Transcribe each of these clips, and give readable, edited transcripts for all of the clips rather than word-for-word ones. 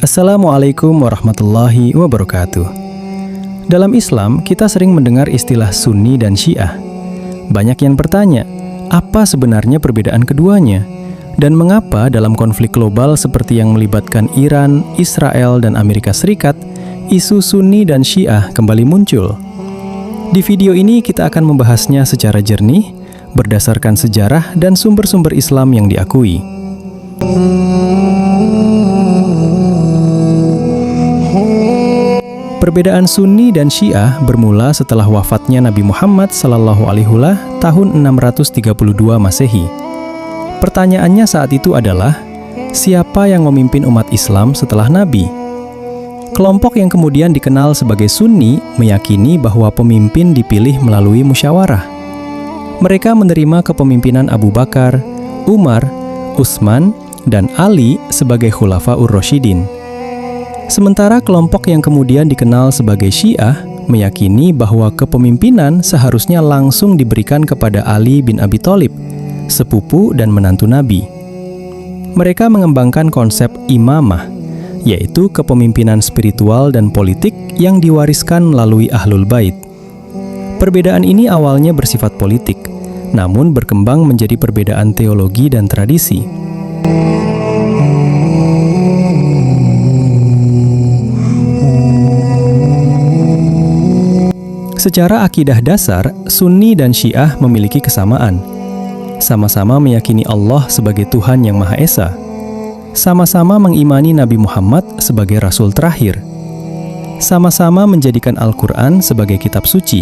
Assalamualaikum warahmatullahi wabarakatuh. Dalam Islam, kita sering mendengar istilah Sunni dan Syiah. Banyak yang bertanya, apa sebenarnya perbedaan keduanya? Dan mengapa dalam konflik global seperti yang melibatkan Iran, Israel, dan Amerika Serikat, isu Sunni dan Syiah kembali muncul? Di video ini kita akan membahasnya secara jernih, berdasarkan sejarah dan sumber-sumber Islam yang diakui. Perbedaan Sunni dan Syiah bermula setelah wafatnya Nabi Muhammad SAW tahun 632 Masehi. Pertanyaannya saat itu adalah, siapa yang memimpin umat Islam setelah Nabi? Kelompok yang kemudian dikenal sebagai Sunni meyakini bahwa pemimpin dipilih melalui musyawarah. Mereka menerima kepemimpinan Abu Bakar, Umar, Utsman, dan Ali sebagai Khulafaur Rasyidin. Sementara kelompok yang kemudian dikenal sebagai Syiah meyakini bahwa kepemimpinan seharusnya langsung diberikan kepada Ali bin Abi Thalib, sepupu dan menantu Nabi. Mereka mengembangkan konsep imamah, yaitu kepemimpinan spiritual dan politik yang diwariskan melalui Ahlul Bait. Perbedaan ini awalnya bersifat politik, namun berkembang menjadi perbedaan teologi dan tradisi. Secara akidah dasar, Sunni dan Syiah memiliki kesamaan. Sama-sama meyakini Allah sebagai Tuhan yang Maha Esa. Sama-sama mengimani Nabi Muhammad sebagai Rasul terakhir. Sama-sama menjadikan Al-Quran sebagai kitab suci.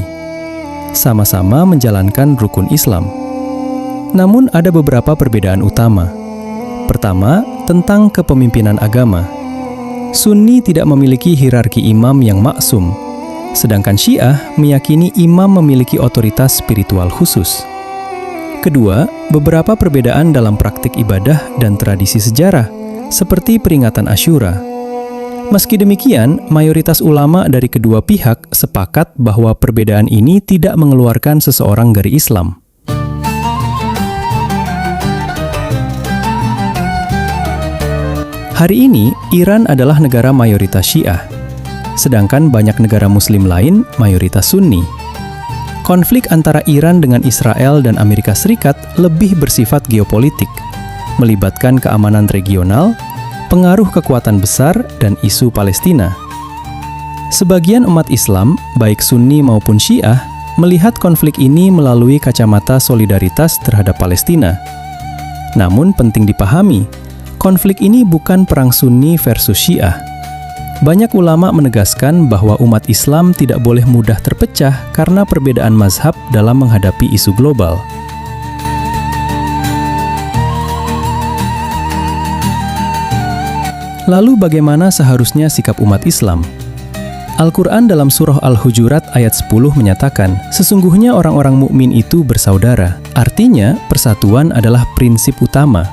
Sama-sama menjalankan rukun Islam. Namun ada beberapa perbedaan utama. Pertama, tentang kepemimpinan agama. Sunni tidak memiliki hierarki imam yang maksum, sedangkan Syiah meyakini imam memiliki otoritas spiritual khusus. Kedua, beberapa perbedaan dalam praktik ibadah dan tradisi sejarah, seperti peringatan Asyura. Meski demikian, mayoritas ulama dari kedua pihak sepakat bahwa perbedaan ini tidak mengeluarkan seseorang dari Islam. Hari ini, Iran adalah negara mayoritas Syiah, sedangkan banyak negara Muslim lain mayoritas Sunni. Konflik antara Iran dengan Israel dan Amerika Serikat lebih bersifat geopolitik, melibatkan keamanan regional, pengaruh kekuatan besar, dan isu Palestina. Sebagian umat Islam, baik Sunni maupun Syiah, melihat konflik ini melalui kacamata solidaritas terhadap Palestina. Namun penting dipahami, konflik ini bukan perang Sunni versus Syiah. Banyak ulama menegaskan bahwa umat Islam tidak boleh mudah terpecah karena perbedaan mazhab dalam menghadapi isu global. Lalu bagaimana seharusnya sikap umat Islam? Al-Quran dalam surah Al-Hujurat ayat 10 menyatakan, sesungguhnya orang-orang mukmin itu bersaudara. Artinya, persatuan adalah prinsip utama.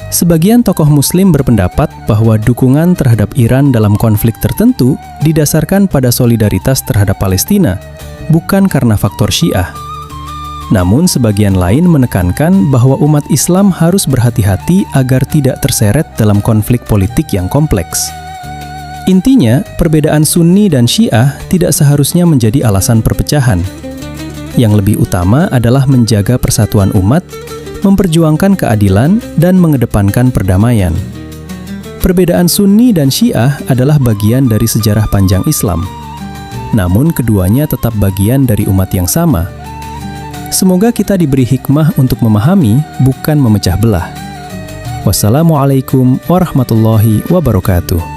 Sebagian tokoh Muslim berpendapat bahwa dukungan terhadap Iran dalam konflik tertentu didasarkan pada solidaritas terhadap Palestina, bukan karena faktor Syiah. Namun sebagian lain menekankan bahwa umat Islam harus berhati-hati agar tidak terseret dalam konflik politik yang kompleks. Intinya, perbedaan Sunni dan Syiah tidak seharusnya menjadi alasan perpecahan. Yang lebih utama adalah menjaga persatuan umat, memperjuangkan keadilan, dan mengedepankan perdamaian. Perbedaan Sunni dan Syiah adalah bagian dari sejarah panjang Islam. Namun keduanya tetap bagian dari umat yang sama. Semoga kita diberi hikmah untuk memahami, bukan memecah belah. Wassalamualaikum warahmatullahi wabarakatuh.